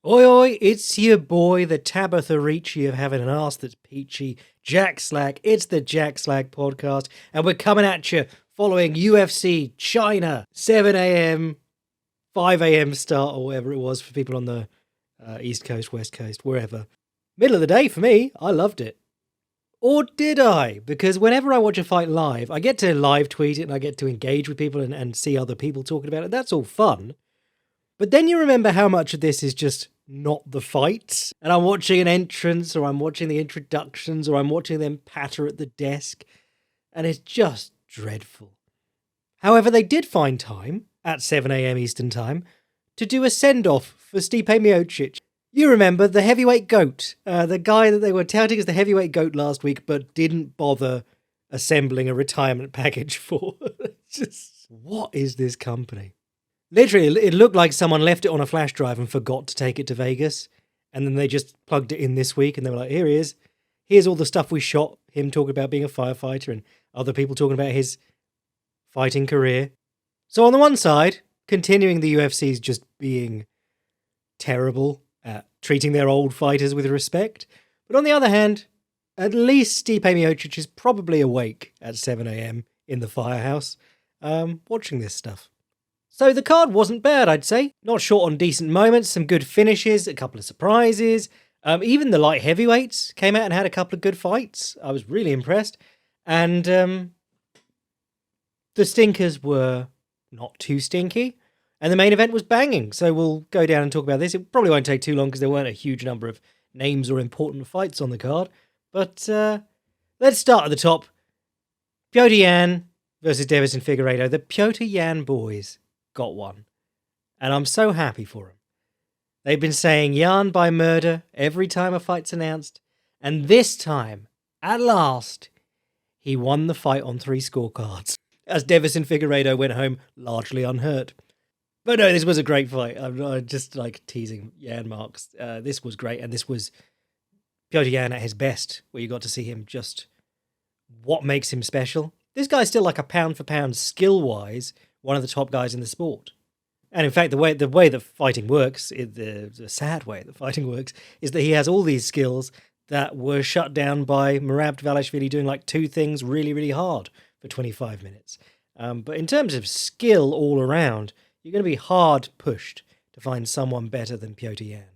Oi, oi, it's your boy, the Tabitha Ricci of having an arse that's peachy, Jack Slack. It's the Jack Slack podcast, and we're coming at you following UFC China, 7 a.m., 5 a.m. start, or whatever it was for people on the East Coast, West Coast, wherever. Middle of the day for me, I loved it. Or did I? Because whenever I watch a fight live, I get to live tweet it and I get to engage with people and see other people talking about it. That's all fun. But then you remember how much of this is just not the fights. And I'm watching an entrance, or I'm watching the introductions, or I'm watching them patter at the desk. And it's just dreadful. However, they did find time, at 7 a.m. Eastern Time, to do a send-off for Stipe Miocic. You remember, the heavyweight goat. The guy that they were touting as the heavyweight goat last week, but didn't bother assembling a retirement package for. Just, what is this company? Literally, it looked like someone left it on a flash drive and forgot to take it to Vegas. And then they just plugged it in this week and they were like, here he is. Here's all the stuff we shot. Him talking about being a firefighter and other people talking about his fighting career. So on the one side, continuing the UFC's just being terrible at treating their old fighters with respect. But on the other hand, at least Stipe Miocic is probably awake at 7 a.m. in the firehouse, watching this stuff. So the card wasn't bad, I'd say. Not short on decent moments, some good finishes, a couple of surprises. Even the light heavyweights came out and had a couple of good fights. I was really impressed. And the stinkers were not too stinky. And the main event was banging. So we'll go down and talk about this. It probably won't take too long because there weren't a huge number of names or important fights on the card. But let's start at the top. Petr Yan versus Deiveson Figueiredo. The Petr Yan boys got one. And I'm so happy for him. They've been saying Yan by murder every time a fight's announced. And this time, at last, he won the fight on 3 scorecards. As Deiveson Figueiredo went home largely unhurt. But no, this was a great fight. I'm just like teasing Yan marks. This was great. And this was Petr Yan at his best, where you got to see him just what makes him special. This guy's still like a pound for pound skill-wise one of the top guys in the sport. And in fact, the way that fighting works, the sad way that fighting works, is that he has all these skills that were shut down by Merab Dvalishvili doing like 2 things really, really hard for 25 minutes. But in terms of skill all around, you're going to be hard pushed to find someone better than Petr Yan.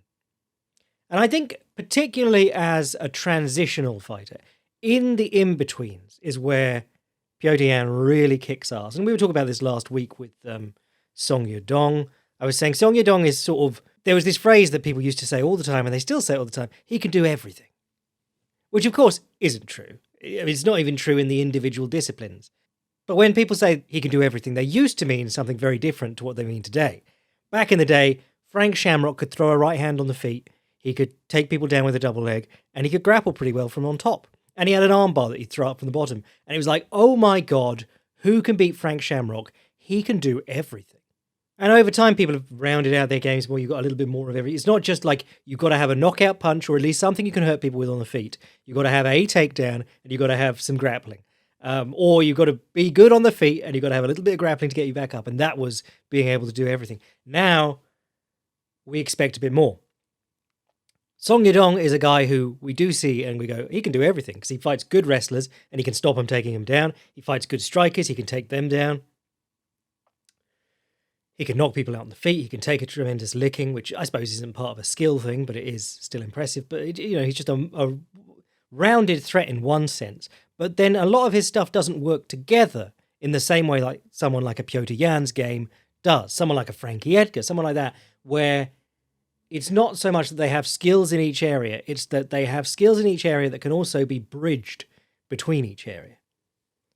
And I think particularly as a transitional fighter, in the in-betweens is where Petr Yan really kicks ass. And we were talking about this last week with Song Yadong. I was saying Song Yadong is sort of, there was this phrase that people used to say all the time, and they still say it all the time, he can do everything. Which of course isn't true. It's not even true in the individual disciplines. But when people say he can do everything, they used to mean something very different to what they mean today. Back in the day, Frank Shamrock could throw a right hand on the feet, he could take people down with a double leg, and he could grapple pretty well from on top. And he had an armbar that he'd throw up from the bottom. And it was like, oh my God, who can beat Frank Shamrock? He can do everything. And over time, people have rounded out their games more. You've got a little bit more of everything. It's not just like you've got to have a knockout punch or at least something you can hurt people with on the feet. You've got to have a takedown and you've got to have some grappling. Or you've got to be good on the feet and you've got to have a little bit of grappling to get you back up. And that was being able to do everything. Now, we expect a bit more. Song Yadong is a guy who we do see and we go, he can do everything because he fights good wrestlers and he can stop them taking him down. He fights good strikers, he can take them down. He can knock people out on the feet, he can take a tremendous licking, which I suppose isn't part of a skill thing, but it is still impressive. But, he's just a rounded threat in one sense. But then a lot of his stuff doesn't work together in the same way like someone like a Petr Yan's game does. Someone like a Frankie Edgar, someone like that, where it's not so much that they have skills in each area, it's that they have skills in each area that can also be bridged between each area.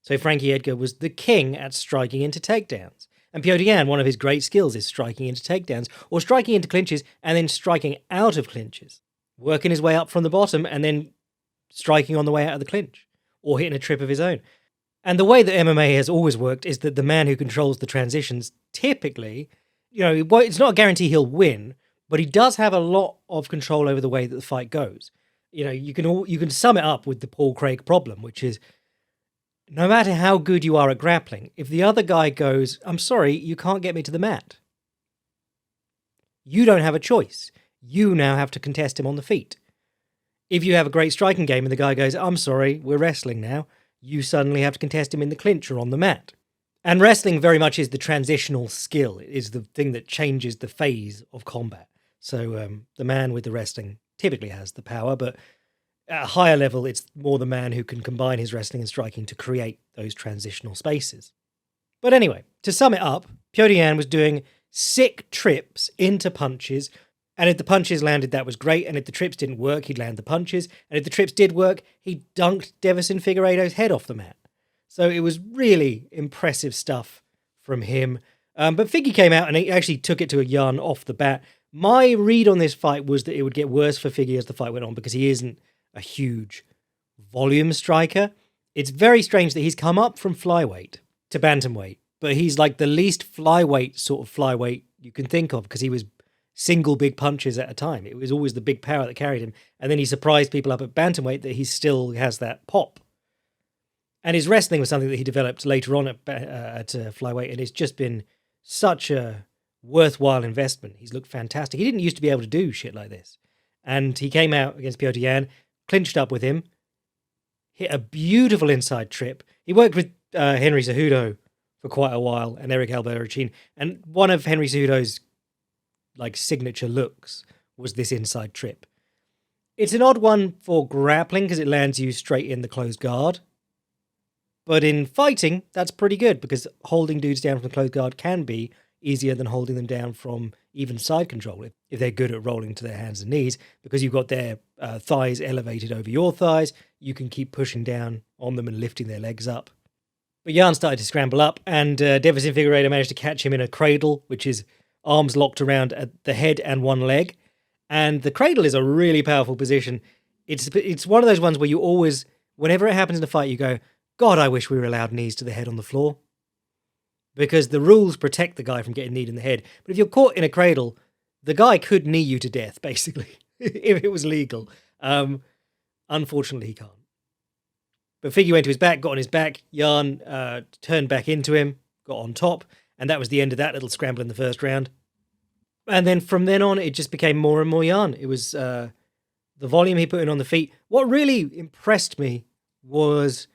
So Frankie Edgar was the king at striking into takedowns. And Petr Yan, one of his great skills is striking into takedowns, or striking into clinches and then striking out of clinches. Working his way up from the bottom and then striking on the way out of the clinch, or hitting a trip of his own. And the way that MMA has always worked is that the man who controls the transitions typically, it's not a guarantee he'll win, but he does have a lot of control over the way that the fight goes. You can sum it up with the Paul Craig problem, which is no matter how good you are at grappling, if the other guy goes, I'm sorry, you can't get me to the mat, you don't have a choice. you now have to contest him on the feet. If you have a great striking game and the guy goes, I'm sorry, we're wrestling now, you suddenly have to contest him in the clinch or on the mat. And wrestling very much is the transitional skill. It is the thing that changes the phase of combat. So the man with the wrestling typically has the power, but at a higher level, it's more the man who can combine his wrestling and striking to create those transitional spaces. But anyway, to sum it up, Petr Yan was doing sick trips into punches, and if the punches landed, that was great, and if the trips didn't work, he'd land the punches, and if the trips did work, he dunked Deiveson Figueiredo's head off the mat. So it was really impressive stuff from him. But Figgy came out and he actually took it to a Yan off the bat. My read on this fight was that it would get worse for Figgy as the fight went on because he isn't a huge volume striker. It's very strange that he's come up from flyweight to bantamweight, but he's like the least flyweight sort of flyweight you can think of because he was single big punches at a time. It was always the big power that carried him. And then he surprised people up at bantamweight that he still has that pop. And his wrestling was something that he developed later on at flyweight, and it's just been such a worthwhile investment. He's looked fantastic. He didn't used to be able to do shit like this. And he came out against Petr Yan, clinched up with him, hit a beautiful inside trip. He worked with Henry Cejudo for quite a while, and Eric Alberichin. And one of Henry Cejudo's signature looks was this inside trip. It's an odd one for grappling because it lands you straight in the closed guard. But in fighting, that's pretty good because holding dudes down from the closed guard can be easier than holding them down from even side control if they're good at rolling to their hands and knees because you've got their thighs elevated over your thighs. You can keep pushing down on them and lifting their legs up. But Yan started to scramble up and Deiveson Figueiredo managed to catch him in a cradle, which is arms locked around at the head and one leg. And the cradle is a really powerful position. It's one of those ones where you always, whenever it happens in a fight, you go, God, I wish we were allowed knees to the head on the floor. Because the rules protect the guy from getting kneed in the head. But if you're caught in a cradle, the guy could knee you to death, basically, if it was legal. Unfortunately, he can't. But Figgy went to his back, got on his back. Yan turned back into him, got on top. And that was the end of that little scramble in the first round. And then from then on, it just became more and more Yan. It was the volume he put in on the feet. What really impressed me was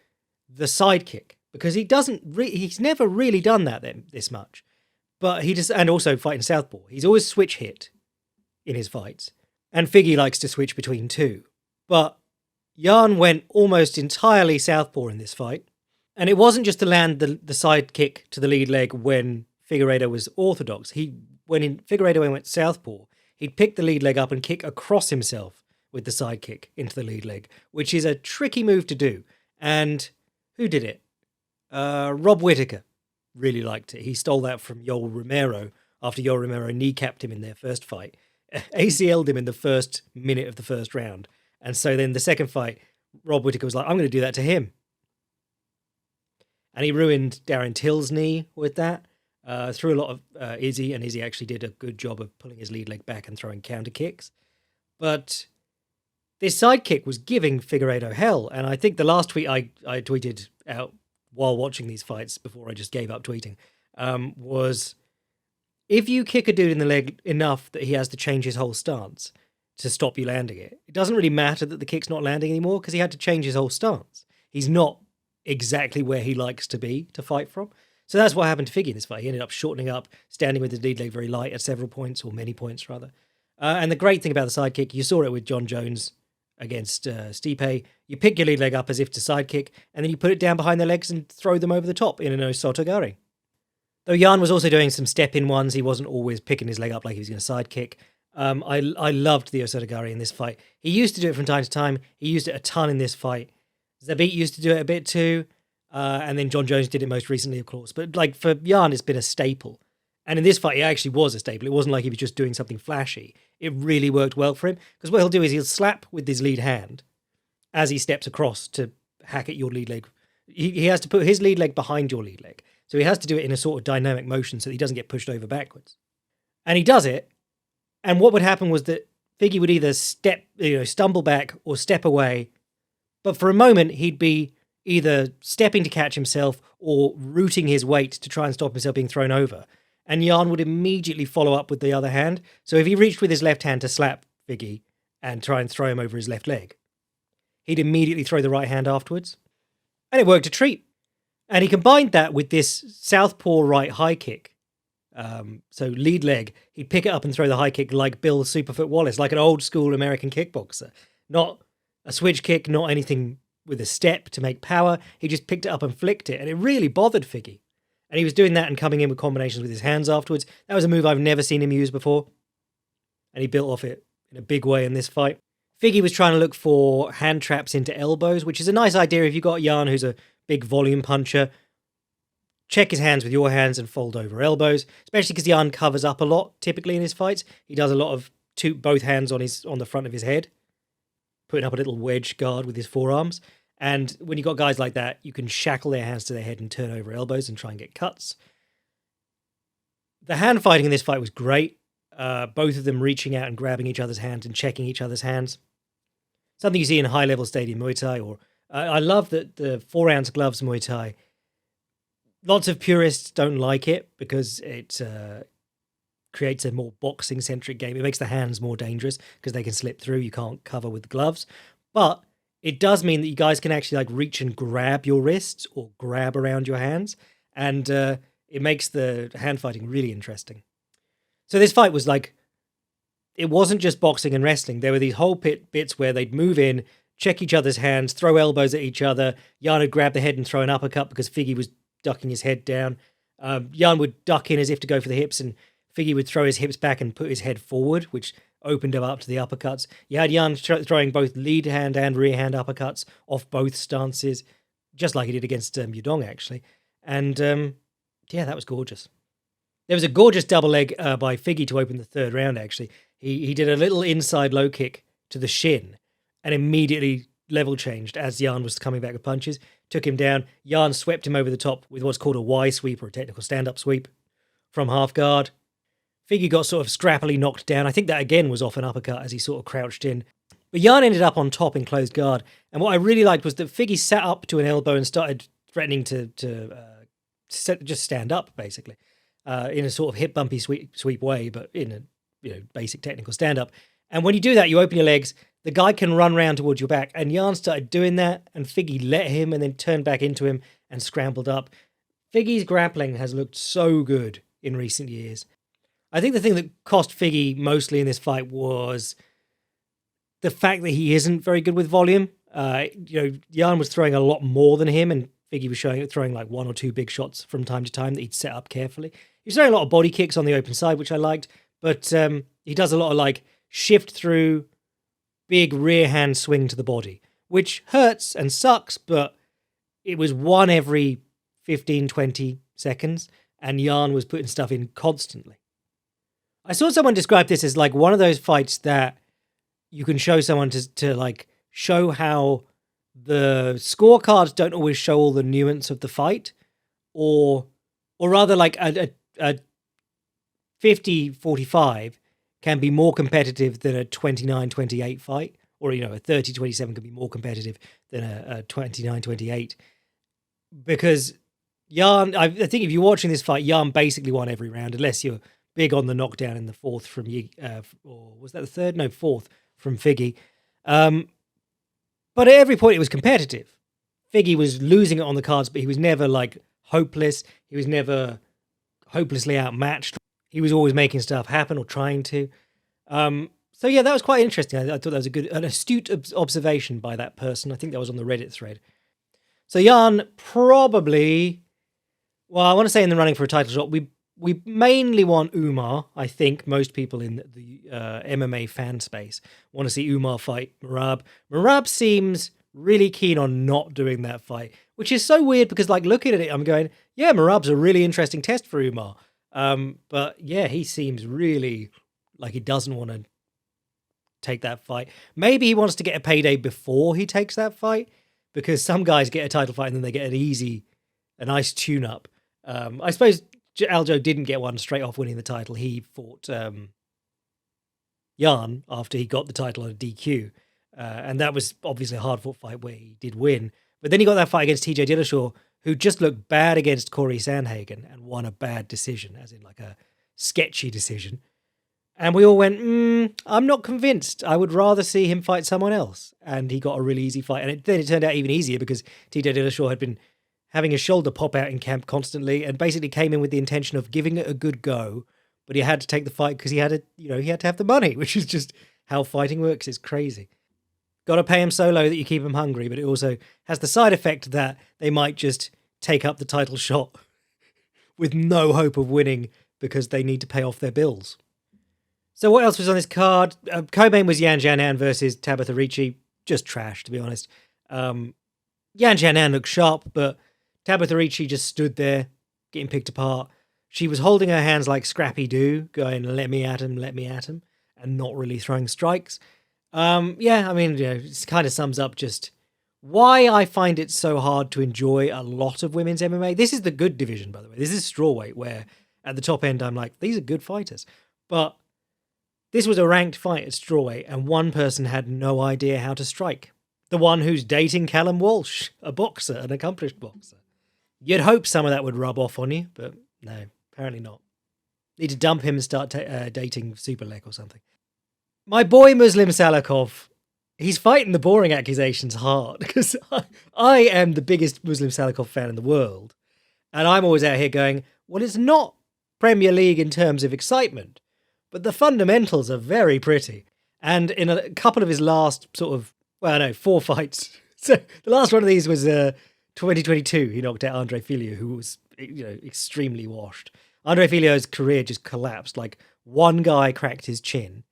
the side kick, because he's never really done that this much. But and also fighting southpaw. He's always switch hit in his fights. And Figgy likes to switch between two. But Yan went almost entirely southpaw in this fight. And it wasn't just to land the side kick to the lead leg when Figueiredo was orthodox. When Figueiredo went southpaw, he'd pick the lead leg up and kick across himself with the side kick into the lead leg, which is a tricky move to do. And who did it? Rob Whittaker really liked it. He stole that from Yoel Romero after Yoel Romero kneecapped him in their first fight. ACL'd him in the first minute of the first round. And so then the second fight, Rob Whittaker was like, I'm going to do that to him. And he ruined Darren Till's knee with that. Threw a lot of Izzy, and Izzy actually did a good job of pulling his lead leg back and throwing counter kicks. But this side kick was giving Figueiredo hell. And I think the last tweet I tweeted out while watching these fights before I just gave up tweeting was, if you kick a dude in the leg enough that he has to change his whole stance to stop you landing it, it doesn't really matter that the kick's not landing anymore because he had to change his whole stance. He's not exactly where he likes to be to fight from. So that's what happened to Figgy in this fight. He ended up shortening up, standing with his lead leg very light at several points, or many points rather. And the great thing about the side kick, you saw it with John Jones against Stipe. You pick your lead leg up as if to side kick, and then you put it down behind their legs and throw them over the top in an osotogari. Though Yan was also doing some step-in ones, he wasn't always picking his leg up like he was going to side kick. I loved the osotogari in this fight. He used to do it from time to time. He used it a ton in this fight. Zabit used to do it a bit too. And then John Jones did it most recently, of course. But for Yan, it's been a staple. And in this fight, it actually was a staple. It wasn't like he was just doing something flashy. It really worked well for him. Because what he'll do is he'll slap with his lead hand as he steps across to hack at your lead leg. He has to put his lead leg behind your lead leg. So he has to do it in a sort of dynamic motion so that he doesn't get pushed over backwards. And he does it. And what would happen was that Figgy would either stumble back or step away. But for a moment, he'd be either stepping to catch himself or rooting his weight to try and stop himself being thrown over. and Jan would immediately follow up with the other hand. So if he reached with his left hand to slap Figgy and try and throw him over his left leg, he'd immediately throw the right hand afterwards. And it worked a treat. And he combined that with this southpaw right high kick. So lead leg, he'd pick it up and throw the high kick like Bill Superfoot Wallace, like an old school American kickboxer. Not a switch kick, not anything with a step to make power. He just picked it up and flicked it, and it really bothered Figgy. And he was doing that and coming in with combinations with his hands afterwards. That was a move I've never seen him use before. And he built off it in a big way in this fight. Figgy was trying to look for hand traps into elbows, which is a nice idea if you've got Jan, who's a big volume puncher. Check his hands with your hands and fold over elbows, especially because Jan covers up a lot typically in his fights. He does a lot of both hands on the front of his head, putting up a little wedge guard with his forearms. And when you've got guys like that, you can shackle their hands to their head and turn over elbows and try and get cuts. The hand fighting in this fight was great. Both of them reaching out and grabbing each other's hands and checking each other's hands. Something you see in high-level stadium Muay Thai. Or I love that the 4-ounce gloves Muay Thai. Lots of purists don't like it because it creates a more boxing-centric game. It makes the hands more dangerous because they can slip through. You can't cover with gloves. But it does mean that you guys can actually like reach and grab your wrists or grab around your hands. And it makes the hand fighting really interesting. So this fight was like, it wasn't just boxing and wrestling. There were these whole bits where they'd move in, check each other's hands, throw elbows at each other. Jan would grab the head and throw an uppercut because Figgy was ducking his head down. Jan would duck in as if to go for the hips, and Figgy would throw his hips back and put his head forward, which opened him up to the uppercuts. You had Jan throwing both lead hand and rear hand uppercuts off both stances, just like he did against Yudong, actually. And yeah, that was gorgeous. There was a gorgeous double leg by Figgy to open the third round, actually. He did a little inside low kick to the shin and immediately level changed as Jan was coming back with punches. Took him down. Jan swept him over the top with what's called a Y sweep, or a technical stand-up sweep, from half guard. Figgy got sort of scrappily knocked down. I think that again was off an uppercut as he sort of crouched in. But Jan ended up on top in closed guard. And what I really liked was that Figgy sat up to an elbow and started threatening to just stand up, basically, in a sort of hip bumpy sweep way, but in a basic technical stand-up. And when you do that, you open your legs, the guy can run round towards your back, and Jan started doing that, and Figgy let him and then turned back into him and scrambled up. Figgy's grappling has looked so good in recent years. I think the thing that cost Figgy mostly in this fight was the fact that he isn't very good with volume. Jan was throwing a lot more than him, and Figgy was throwing like one or two big shots from time to time that he'd set up carefully. He was throwing a lot of body kicks on the open side, which I liked, but he does a lot of like shift through, big rear hand swing to the body, which hurts and sucks, but it was one every 15, 20 seconds, and Jan was putting stuff in constantly. I saw someone describe this as like one of those fights that you can show someone to like show how the scorecards don't always show all the nuance of the fight, or rather like a 50-45 can be more competitive than a 29-28 fight, or a 30-27 can be more competitive than a 29-28, because Jan, I think if you're watching this fight, Jan basically won every round, unless you're big on the knockdown in the fourth from or was that the third? No, fourth from Figgy. But at every point it was competitive. Figgy was losing it on the cards, but he was never like hopeless. He was never hopelessly outmatched. He was always making stuff happen or trying to. So yeah, that was quite interesting. I thought that was an astute observation by that person. I think that was on the Reddit thread. So Jan probably, well, I want to say in the running for a title shot. We mainly want Umar. I think most people in the MMA fan space want to see Umar fight Merab. Merab seems really keen on not doing that fight, which is so weird because, like, looking at it, I'm going, yeah, Merab's a really interesting test for Umar. But yeah, he seems really like he doesn't want to take that fight. Maybe he wants to get a payday before he takes that fight, because some guys get a title fight and then they get a nice tune-up. I suppose Aljo didn't get one straight off winning the title. He fought Jan after he got the title on a DQ. And that was obviously a hard-fought fight where he did win. But then he got that fight against TJ Dillashaw who just looked bad against Corey Sandhagen and won a bad decision, as in like a sketchy decision. And we all went, I'm not convinced. I would rather see him fight someone else. And he got a really easy fight. And then it turned out even easier because Tito Dillashaw had been having his shoulder pop out in camp constantly and basically came in with the intention of giving it a good go. But he had to take the fight because he had to have the money, which is just how fighting works. It's crazy. Got to pay him so low that you keep him hungry, but it also has the side effect that they might just take up the title shot with no hope of winning because they need to pay off their bills. So what else was on this card? Co-main was Xioanan versus Tabitha Ricci. Just trash, to be honest. Xioanan looked sharp, but Tabitha Ricci just stood there, getting picked apart. She was holding her hands like Scrappy Doo, going, let me at him, and not really throwing strikes. It kind of sums up just why I find it so hard to enjoy a lot of women's MMA. This is the good division, by the way. This is strawweight, where at the top end, I'm like, these are good fighters. But this was a ranked fight at strawweight, and one person had no idea how to strike. The one who's dating Callum Walsh, a boxer, an accomplished boxer. You'd hope some of that would rub off on you, but no, apparently not. Need to dump him and start dating Superleg or something. My boy Muslim Salikhov, he's fighting the boring accusations hard because I am the biggest Muslim Salikhov fan in the world. And I'm always out here going, well, it's not Premier League in terms of excitement, but the fundamentals are very pretty. And in a couple of his last 4 fights. So the last one of these was 2022. He knocked out Andre Filho, who was extremely washed. Andre Filho's career just collapsed. Like one guy cracked his chin,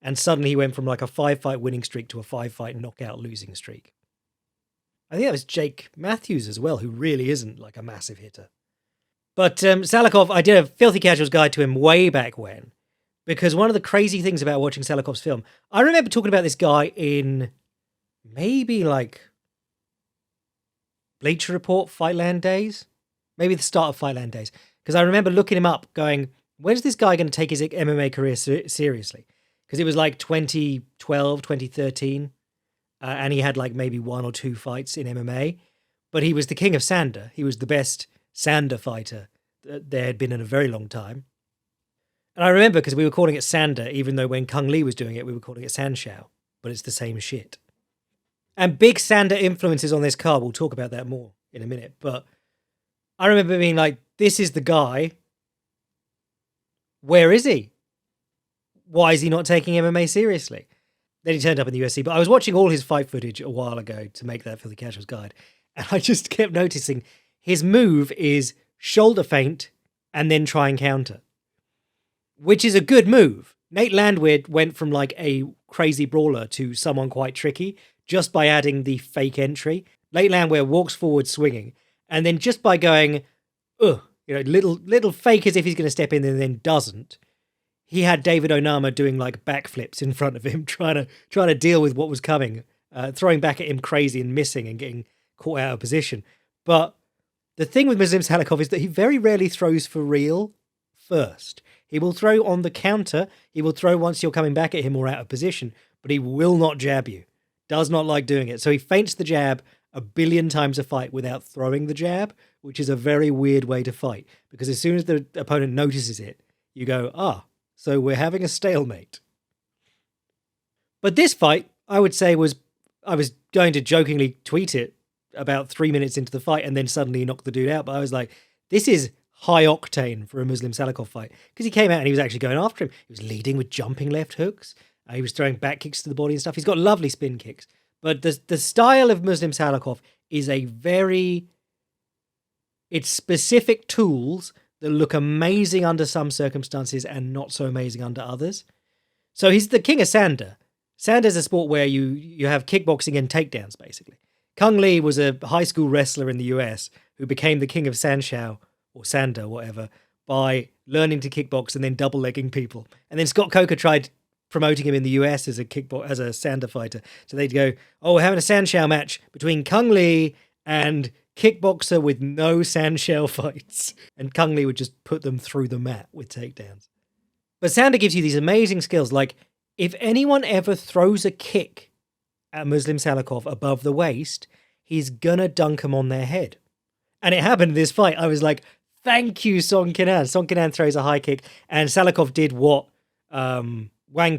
and suddenly he went from like a 5-fight winning streak to a 5-fight knockout losing streak. I think that was Jake Matthews as well, who really isn't like a massive hitter. But Salikhov, I did a Filthy Casuals guide to him way back when, because one of the crazy things about watching Salikhov's film, I remember talking about this guy in maybe like Bleacher Report Fightland days, maybe the start of Fightland days, because I remember looking him up going, when's this guy going to take his MMA career seriously? Because it was like 2012, 2013, and he had like maybe 1 or 2 fights in MMA, but he was the king of Sander. He was the best Sander fighter that there had been in a very long time. And I remember because we were calling it Sander, even though when Kung Lee was doing it, we were calling it Sanshao, but it's the same shit. And big Sander influences on this card. We'll talk about that more in a minute. But I remember being like, this is the guy. Where is he? Why is he not taking MMA seriously? Then he turned up in the UFC. But I was watching all his fight footage a while ago to make that for the Casuals Guide. And I just kept noticing his move is shoulder feint and then try and counter, which is a good move. Nate Landwehr went from like a crazy brawler to someone quite tricky just by adding the fake entry. Nate Landwehr walks forward swinging, and then just by going, little fake as if he's going to step in and then doesn't, he had David Onama doing like backflips in front of him, trying to deal with what was coming, throwing back at him crazy and missing and getting caught out of position. But the thing with Muslim Salikhov is that he very rarely throws for real first. He will throw on the counter. He will throw once you're coming back at him or out of position, but he will not jab you. Does not like doing it. So he feints the jab a billion times a fight without throwing the jab, which is a very weird way to fight. Because as soon as the opponent notices it, you go, so we're having a stalemate. But this fight, I would say I was going to jokingly tweet it about 3 minutes into the fight and then suddenly knock the dude out. But I was like, this is high octane for a Muslim Salikhov fight. Because he came out and he was actually going after him. He was leading with jumping left hooks. He was throwing back kicks to the body and stuff. He's got lovely spin kicks. But the style of Muslim Salikhov is it's specific tools that look amazing under some circumstances and not so amazing under others. So he's the king of Sander. Sander's a sport where you have kickboxing and takedowns, basically. Kung Lee was a high school wrestler in the US who became the king of Sanshao, or Sander, whatever, by learning to kickbox and then double-legging people. And then Scott Coker tried promoting him in the US as a Sander fighter. So they'd go, we're having a Sanshao match between Kung Lee and kickboxer with no Sanshao fights. And Kung Lee would just put them through the mat with takedowns. But Sander gives you these amazing skills. Like, if anyone ever throws a kick at Muslim Salikhov above the waist, he's gonna dunk them on their head. And it happened in this fight. I was like, thank you, Song Kenan. Song Kenan throws a high kick, and Salikhov did what Wang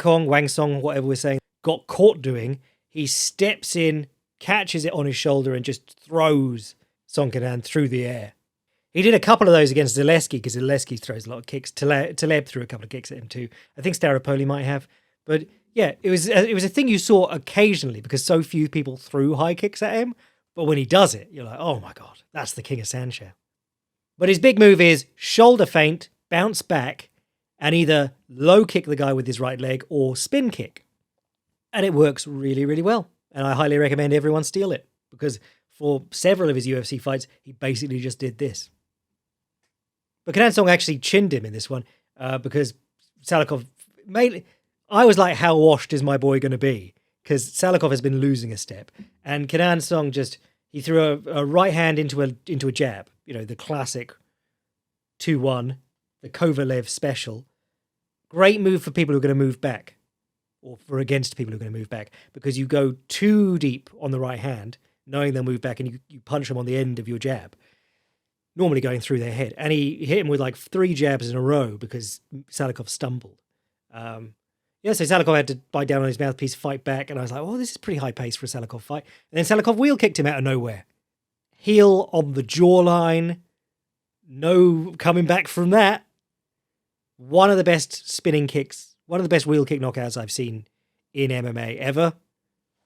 Song, whatever we're saying, got caught doing. He steps in, catches it on his shoulder, and just throws Song Kenan through the air. He did a couple of those against Zaleski, because Zaleski throws a lot of kicks. Taleb threw a couple of kicks at him too. I think Staropoli might have. But yeah, it was a thing you saw occasionally, because so few people threw high kicks at him. But when he does it, you're like, oh my God, that's the king of Sanshou. But his big move is shoulder feint, bounce back, and either low kick the guy with his right leg or spin kick. And it works really, really well. And I highly recommend everyone steal it, because for several of his UFC fights, he basically just did this. But Kenan Song actually chinned him in this one, because Salikhov mainly, I was like, how washed is my boy going to be? Because Salikhov has been losing a step. And Kenan Song he threw a right hand into a jab, the classic 2-1, the Kovalev special. Great move for people who are going to move back, or for against people who are going to move back, because you go too deep on the right hand, knowing they'll move back, and you punch them on the end of your jab, normally going through their head. And he hit him with like 3 jabs in a row because Salikhov stumbled. So Salikhov had to bite down on his mouthpiece, fight back, and I was like, oh, this is pretty high pace for a Salikhov fight. And then Salikhov wheel kicked him out of nowhere. Heel on the jawline. No coming back from that. One of the best spinning kicks, one of the best wheel kick knockouts I've seen in MMA ever.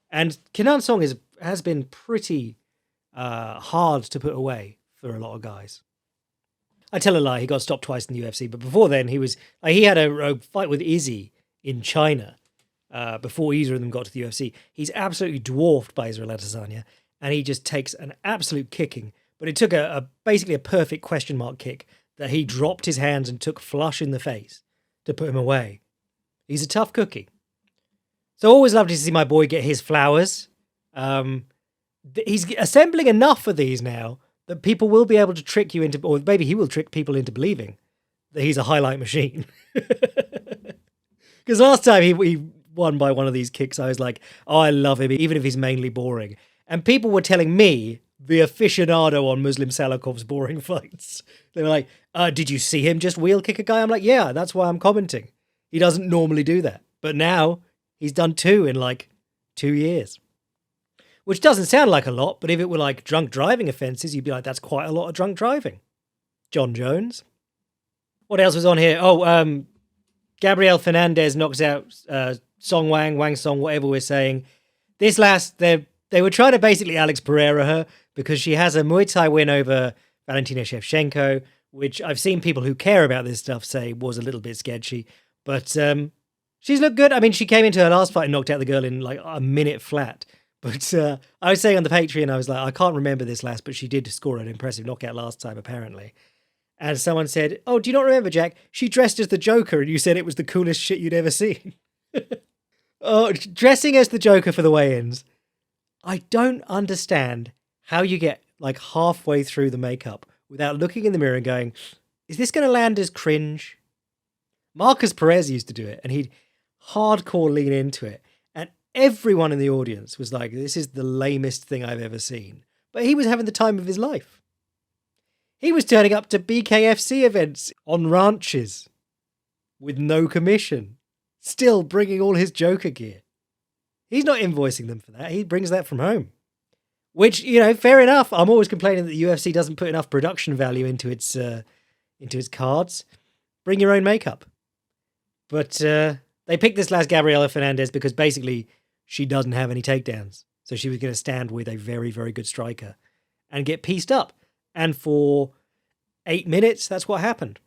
And Kenan Song has been pretty hard to put away for a lot of guys. I tell a lie, he got stopped twice in the UFC, but before then he had a fight with Izzy in China before either of them got to the UFC. He's absolutely dwarfed by Israel Adesanya, and he just takes an absolute kicking. But it took basically a perfect question mark kick that he dropped his hands and took flush in the face to put him away. He's a tough cookie. So always lovely to see my boy get his flowers. He's assembling enough of these now that people will be able to trick you into, or maybe he will trick people into believing that he's a highlight machine. Because last time he won by one of these kicks, I was like, oh, I love him, even if he's mainly boring. And people were telling me, the aficionado on Muslim Salikhov's boring fights, they were like, did you see him just wheel kick a guy? I'm like, yeah, that's why I'm commenting. He doesn't normally do that. But now he's done 2 in like 2 years. Which doesn't sound like a lot, but if it were like drunk driving offences, you'd be like, that's quite a lot of drunk driving. John Jones. What else was on here? Oh, Gabriel Fernandes knocks out Wang Song, whatever we're saying. This they were trying to basically Alex Pereira her, because she has a Muay Thai win over Valentina Shevchenko, which I've seen people who care about this stuff say was a little bit sketchy. But she's looked good. I mean, she came into her last fight and knocked out the girl in like a minute flat. But I was saying on the Patreon, I was like, I can't remember this last, but she did score an impressive knockout last time, apparently. And someone said, oh, do you not remember, Jack? She dressed as the Joker, and you said it was the coolest shit you'd ever seen. Oh, dressing as the Joker for the weigh-ins. I don't understand how you get like halfway through the makeup without looking in the mirror and going, is this going to land as cringe? Marcus Perez used to do it, and he'd hardcore lean into it. And everyone in the audience was like, this is the lamest thing I've ever seen. But he was having the time of his life. He was turning up to BKFC events on ranches with no commission, still bringing all his Joker gear. He's not invoicing them for that. He brings that from home. Which, fair enough. I'm always complaining that the UFC doesn't put enough production value into its cards. Bring your own makeup. But they picked this last Gabriela Fernandes because basically she doesn't have any takedowns. So she was going to stand with a very, very good striker and get pieced up. And for 8 minutes, that's what happened.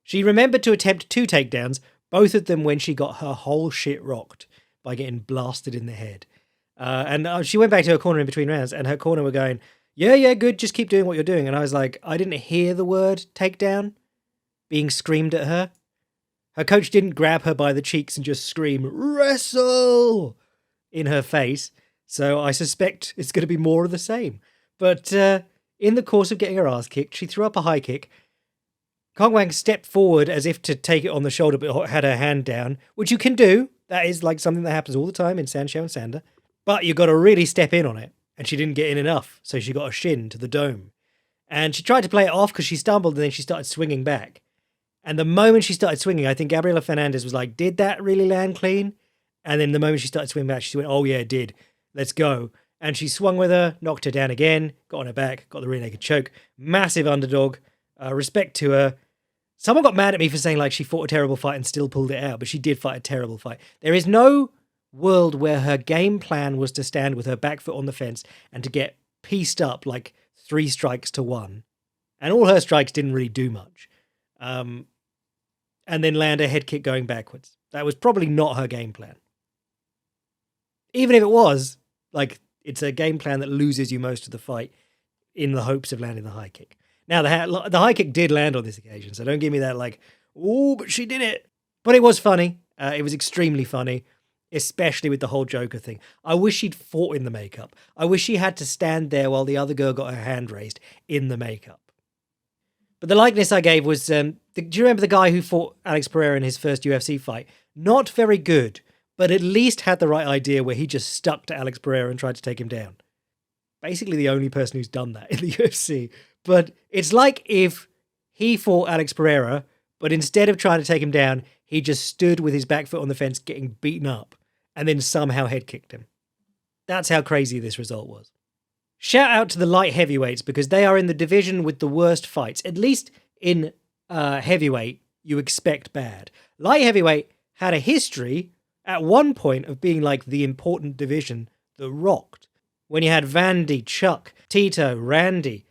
She remembered to attempt 2 takedowns, both of them when she got her whole shit rocked by getting blasted in the head. And she went back to her corner in between rounds, and her corner were going, yeah, good, just keep doing what you're doing. And I was like, I didn't hear the word takedown being screamed at her. Her coach didn't grab her by the cheeks and just scream, wrestle, in her face. So I suspect it's going to be more of the same. But in the course of getting her ass kicked, she threw up a high kick. Cong Wang stepped forward as if to take it on the shoulder, but had her hand down, which you can do. That is like something that happens all the time in Sanshou and Sander. But you've got to really step in on it. And she didn't get in enough, so she got a shin to the dome. And she tried to play it off because she stumbled and then she started swinging back. And the moment she started swinging, I think Gabriela Fernandes was like, did that really land clean? And then the moment she started swinging back, she went, oh yeah, it did. Let's go. And she swung with her, knocked her down again, got on her back, got the rear naked choke. Massive underdog. Respect to her. Someone got mad at me for saying like she fought a terrible fight and still pulled it out, but she did fight a terrible fight. There is no world where her game plan was to stand with her back foot on the fence and to get pieced up like 3 strikes to 1. And all her strikes didn't really do much. And then land a head kick going backwards. That was probably not her game plan. Even if it was, like, it's a game plan that loses you most of the fight in the hopes of landing the high kick. Now, the high kick did land on this occasion, so don't give me that like, oh, but she did it. But it was funny. It was extremely funny, especially with the whole Joker thing. I wish she'd fought in the makeup. I wish she had to stand there while the other girl got her hand raised in the makeup. But the likeness I gave was, do you remember the guy who fought Alex Pereira in his first UFC fight? Not very good, but at least had the right idea where he just stuck to Alex Pereira and tried to take him down. Basically the only person who's done that in the UFC. But it's like if he fought Alex Pereira, but instead of trying to take him down, he just stood with his back foot on the fence getting beaten up and then somehow head kicked him. That's how crazy this result was. Shout out to the light heavyweights because they are in the division with the worst fights. At least in heavyweight, you expect bad. Light heavyweight had a history at one point of being like the important division that rocked. When you had Vandy, Chuck, Tito, Randy,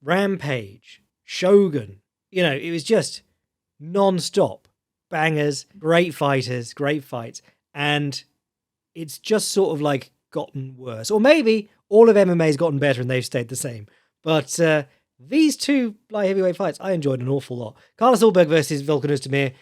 Rampage, Shogun. You know, it was just non-stop. Bangers, great fighters, great fights. And it's just sort of like gotten worse. Or maybe all of MMA's gotten better and they've stayed the same. But these 2 light heavyweight fights, I enjoyed an awful lot. Carlos Ulberg versus Volkan Ozdemir.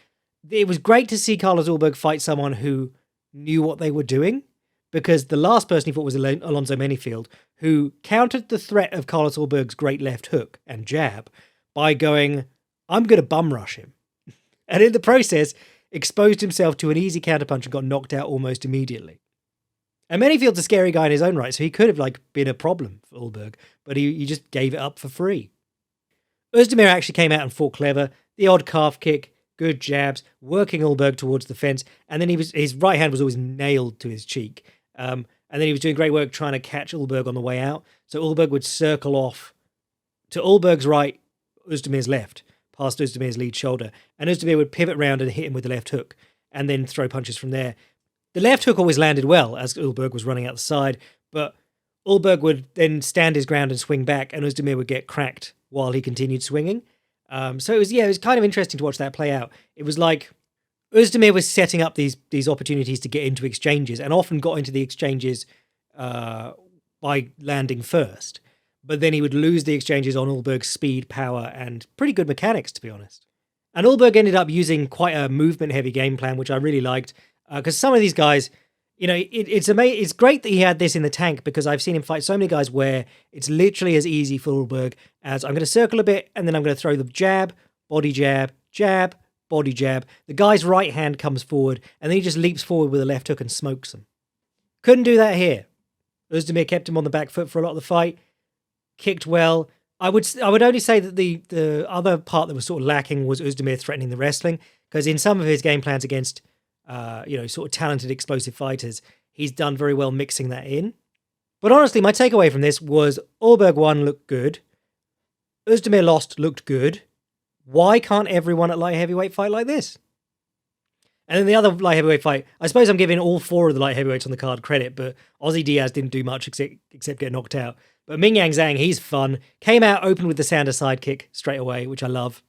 It was great to see Carlos Ulberg fight someone who knew what they were doing, because the last person he fought was Alonzo Menifield, who countered the threat of Carlos Ulberg's great left hook and jab by going, I'm going to bum rush him. And in the process, exposed himself to an easy counterpunch and got knocked out almost immediately. And Menifield's a scary guy in his own right, so he could have like been a problem for Ulberg, but he just gave it up for free. Ozdemir actually came out and fought clever. The odd calf kick, good jabs, working Ulberg towards the fence, and then his right hand was always nailed to his cheek. And then he was doing great work trying to catch Ulberg on the way out. So Ulberg would circle off to Ulberg's right, Ozdemir's left, past Ozdemir's lead shoulder. And Ozdemir would pivot round and hit him with the left hook and then throw punches from there. The left hook always landed well as Ulberg was running out the side, but Ulberg would then stand his ground and swing back, and Ozdemir would get cracked while he continued swinging. So it was kind of interesting to watch that play out. It was like Ozdemir was setting up these opportunities to get into exchanges, and often got into the exchanges by landing first. But then he would lose the exchanges on Ulberg's speed, power, and pretty good mechanics, to be honest. And Ulberg ended up using quite a movement-heavy game plan, which I really liked, because some of these guys, you know, it's amazing. It's great that he had this in the tank, because I've seen him fight so many guys where it's literally as easy for Ulberg as I'm going to circle a bit, and then I'm going to throw the jab, body jab, jab, body jab. The guy's right hand comes forward, and then he just leaps forward with a left hook and smokes him. Couldn't do that here. Ozdemir kept him on the back foot for a lot of the fight, kicked well. I would only say that the other part that was sort of lacking was Ozdemir threatening the wrestling, because in some of his game plans against sort of talented, explosive fighters, he's done very well mixing that in. But honestly, my takeaway from this was Ulberg won, looked good. Ozdemir lost, looked good. Why can't everyone at light heavyweight fight like this? And then the other light heavyweight fight, I suppose I'm giving all 4 of the light heavyweights on the card credit, but Ozzy Diaz didn't do much except get knocked out. But Ming Yang Zhang, he's fun. Came out, opened with the Sanders sidekick straight away, which I love.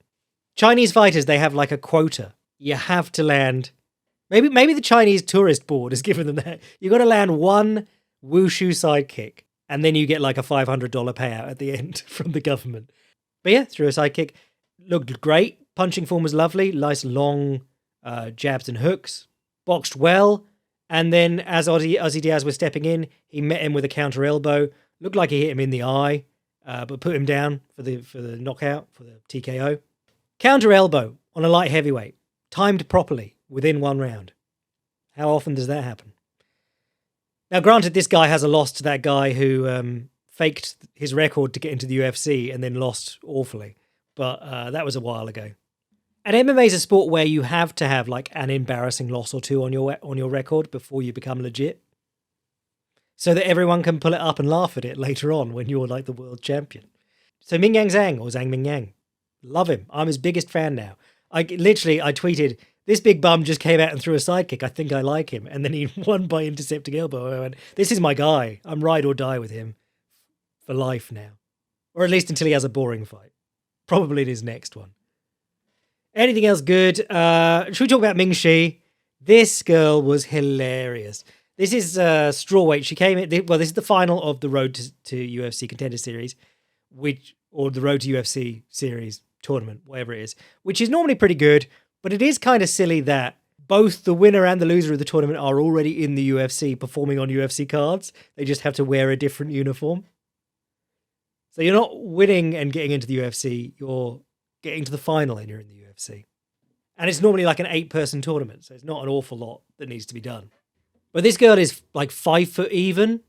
Chinese fighters, they have like a quota. You have to land. Maybe the Chinese tourist board has given them that. You've got to land 1 wushu sidekick, and then you get like a $500 payout at the end from the government. But yeah, threw a sidekick. Looked great. Punching form was lovely. Nice long jabs and hooks. Boxed well. And then as Ozzy Diaz was stepping in, he met him with a counter elbow. Looked like he hit him in the eye, but put him down for the knockout, for the TKO. Counter elbow on a light heavyweight. Timed properly within 1 round. How often does that happen? Now, granted, this guy has a loss to that guy who faked his record to get into the UFC and then lost awfully. But that was a while ago. And MMA is a sport where you have to have like an embarrassing loss or two on your record before you become legit, so that everyone can pull it up and laugh at it later on when you're like the world champion. So Ming Yang Zhang, or Zhang Ming Yang, love him. I'm his biggest fan now. I tweeted, this big bum just came out and threw a sidekick. I think I like him. And then he won by intercepting elbow. I went, this is my guy. I'm ride or die with him for life now. Or at least until he has a boring fight. Probably in his next one. Anything else good? Should we talk about Ming Shi? This girl was hilarious. This is strawweight. She came in. Well, this is the final of the Road to UFC Contender Series, or the Road to UFC Series tournament, whatever it is, which is normally pretty good. But it is kind of silly that both the winner and the loser of the tournament are already in the UFC performing on UFC cards. They just have to wear a different uniform. So you're not winning and getting into the UFC. You're getting to the final and you're in the UFC. And it's normally like an 8-person tournament, so it's not an awful lot that needs to be done. But this girl is like 5 foot even.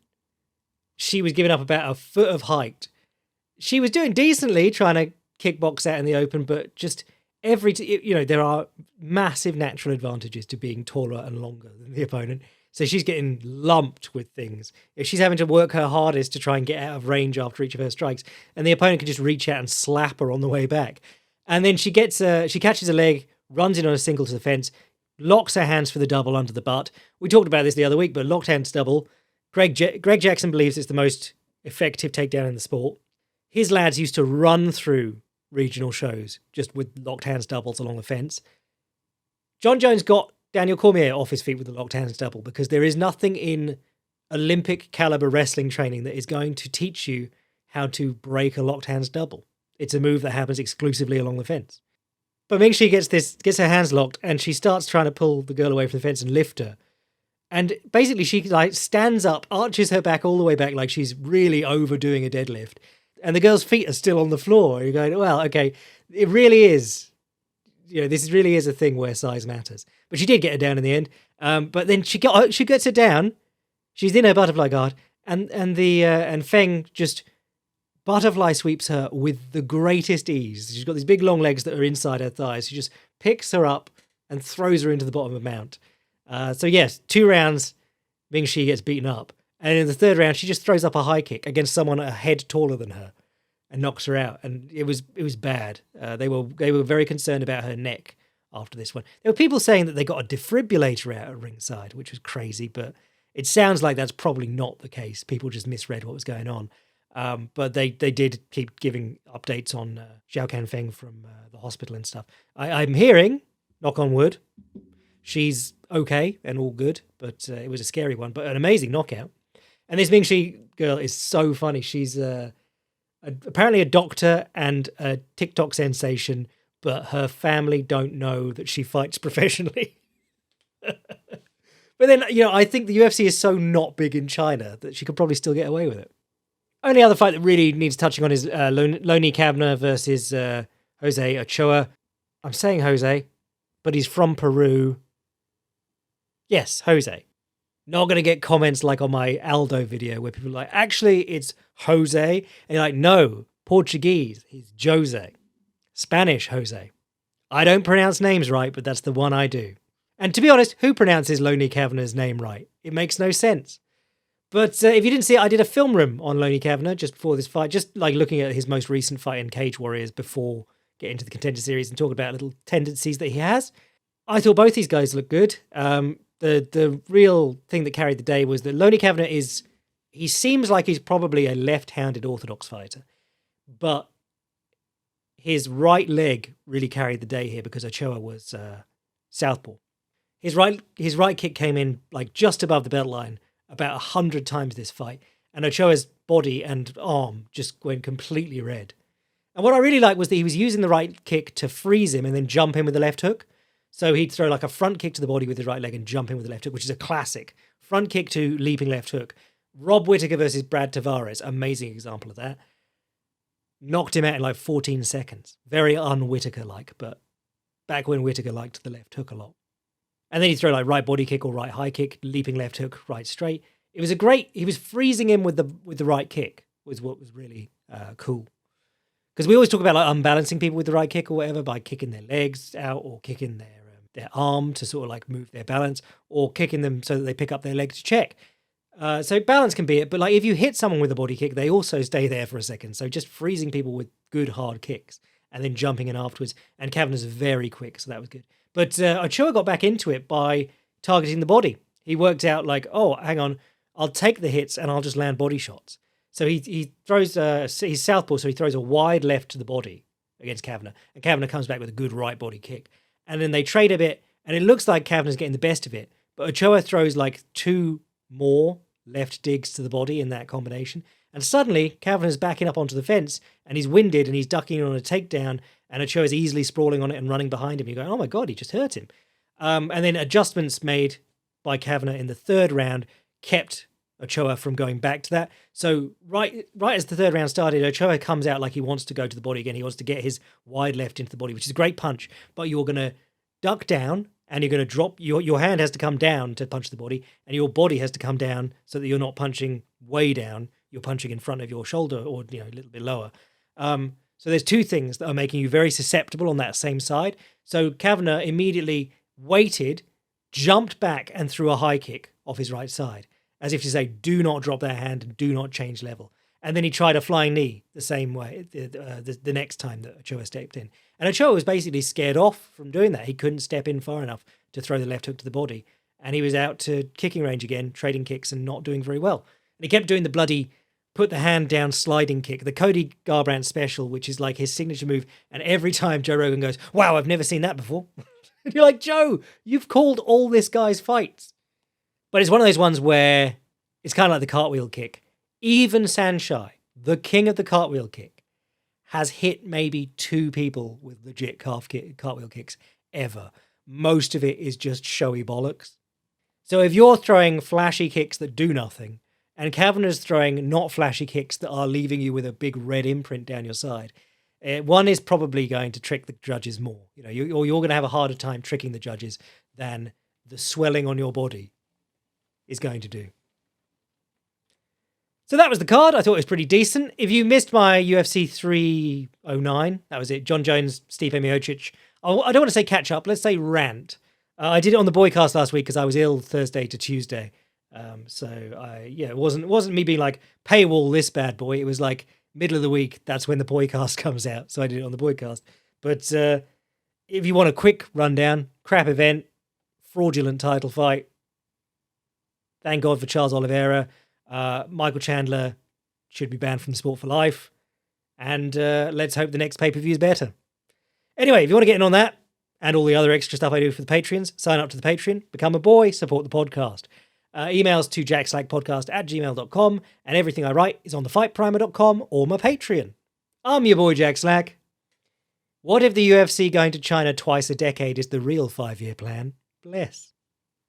She was giving up about a foot of height. She was doing decently trying to kickbox out in the open, but just there are massive natural advantages to being taller and longer than the opponent. So she's getting lumped with things. If she's having to work her hardest to try and get out of range after each of her strikes, and the opponent can just reach out and slap her on the way back. And then she catches a leg, runs in on a single to the fence, locks her hands for the double under the butt. We talked about this the other week, but locked hands double. Greg Jackson believes it's the most effective takedown in the sport. His lads used to run through regional shows just with locked hands doubles along the fence. John Jones got Daniel Cormier off his feet with the locked hands double because there is nothing in Olympic caliber wrestling training that is going to teach you how to break a locked hands double. It's a move that happens exclusively along the fence. But Ming Shi gets her hands locked and she starts trying to pull the girl away from the fence and lift her. And basically she like stands up, arches her back all the way back like she's really overdoing a deadlift. And the girl's feet are still on the floor. You're going, well, okay, it really is. This really is a thing where size matters. But she did get her down in the end. But then she gets her down. She's in her butterfly guard, and Feng just butterfly sweeps her with the greatest ease. She's got these big long legs that are inside her thighs. She just picks her up and throws her into the bottom of the mount. So yes, 2 rounds, Ming Shi gets beaten up. And in the 3rd round, she just throws up a high kick against someone a head taller than her and knocks her out. And it was bad. They were very concerned about her neck after this one. There were people saying that they got a defibrillator out at ringside, which was crazy, but it sounds like that's probably not the case. People just misread what was going on. But they did keep giving updates on Xioanan Feng from the hospital and stuff. I'm hearing, knock on wood, she's okay and all good, but it was a scary one, but an amazing knockout. And this Ming Shi girl is so funny. She's apparently a doctor and a TikTok sensation, but her family don't know that she fights professionally. But then, I think the UFC is so not big in China that she could probably still get away with it. Only other fight that really needs touching on is Loney Kavner versus Jose Ochoa. I'm saying Jose, but he's from Peru. Yes, Jose. Not going to get comments like on my Aldo video where people are like, actually, it's Jose. And you're like, no, Portuguese, he's Jose. Spanish, Jose. I don't pronounce names right, but that's the one I do. And to be honest, who pronounces Loney Kavner's name right? It makes no sense. But if you didn't see it, I did a film room on Loney Kavner just before this fight, just like looking at his most recent fight in Cage Warriors before getting to the Contender Series and talk about little tendencies that he has. I thought both these guys look good. The real thing that carried the day was that Loney Kavner he seems like he's probably a left-handed orthodox fighter, but his right leg really carried the day here because Ochoa was southpaw. His right kick came in like just above the belt line about 100 times this fight, and Ochoa's body and arm just went completely red. And what I really liked was that he was using the right kick to freeze him and then jump in with the left hook. So he'd throw like a front kick to the body with his right leg and jump in with the left hook, which is a classic. Front kick to leaping left hook. Rob Whittaker versus Brad Tavares, amazing example of that. Knocked him out in like 14 seconds. Very un-Whittaker-like, but back when Whittaker liked the left hook a lot. And then he'd throw like right body kick or right high kick, leaping left hook, right straight. It was he was freezing him with the right kick. was what was really cool. Because we always talk about like unbalancing people with the right kick or whatever by kicking their legs out or kicking their arm to sort of like move their balance or kicking them so that they pick up their leg to check. So balance can be it, but like if you hit someone with a body kick, they also stay there for a second. So just freezing people with good hard kicks and then jumping in afterwards. And Kavanagh's very quick, so that was good. But Ochoa got back into it by targeting the body. He worked out like, oh, hang on, I'll take the hits and I'll just land body shots. So he throws, he's southpaw, so he throws a wide left to the body against Kavanagh. And Kavanagh comes back with a good right body kick. And then they trade a bit, and it looks like Kavanagh's getting the best of it. But Ochoa throws like 2 more left digs to the body in that combination. And suddenly, Kavanagh's backing up onto the fence, and he's winded, and he's ducking on a takedown, and Ochoa's easily sprawling on it and running behind him. You're going, oh my God, he just hurt him. And then adjustments made by Kavanagh in the 3rd round kept Ochoa from going back to that. So right as the 3rd round started, Ochoa comes out like he wants to go to the body again. He wants to get his wide left into the body, which is a great punch, but you're going to duck down and you're going to drop, your hand has to come down to punch the body, and your body has to come down so that you're not punching way down. You're punching in front of your shoulder or a little bit lower. So there's 2 things that are making you very susceptible on that same side. So Kavanagh immediately waited, jumped back and threw a high kick off his right side, as if to say, do not drop that hand and do not change level. And then he tried a flying knee the same way the next time that Ochoa stepped in. And Ochoa was basically scared off from doing that. He couldn't step in far enough to throw the left hook to the body. And he was out to kicking range again, trading kicks and not doing very well. And he kept doing the bloody put the hand down sliding kick, the Cody Garbrandt special, which is like his signature move. And every time Joe Rogan goes, wow, I've never seen that before. And you're like, Joe, you've called all this guy's fights. But it's one of those ones where it's kind of like the cartwheel kick. Even Sanshai, the king of the cartwheel kick, has hit maybe 2 people with legit cartwheel kicks ever. Most of it is just showy bollocks. So if you're throwing flashy kicks that do nothing, and Kavanagh's throwing not flashy kicks that are leaving you with a big red imprint down your side, one is probably going to trick the judges more. Or you're going to have a harder time tricking the judges than the swelling on your body is going to do. So that was the card. I thought it was pretty decent. If you missed my UFC 309, that was it. John Jones, Stipe Miocic. I don't want to say catch up. Let's say rant. I did it on the Boycast last week because I was ill Thursday to Tuesday. It wasn't me being like, paywall this bad boy. It was like middle of the week. That's when the Boycast comes out. So I did it on the Boycast. But if you want a quick rundown, crap event, fraudulent title fight. Thank God for Charles Oliveira. Michael Chandler should be banned from the sport for life. And let's hope the next pay-per-view is better. Anyway, if you want to get in on that and all the other extra stuff I do for the Patreons, sign up to the Patreon, become a boy, support the podcast. Emails to jackslackpodcast@gmail.com, and everything I write is on thefightprimer.com or my Patreon. I'm your boy Jack Slack. What if the UFC going to China twice a decade is the real 5-year plan? Bless.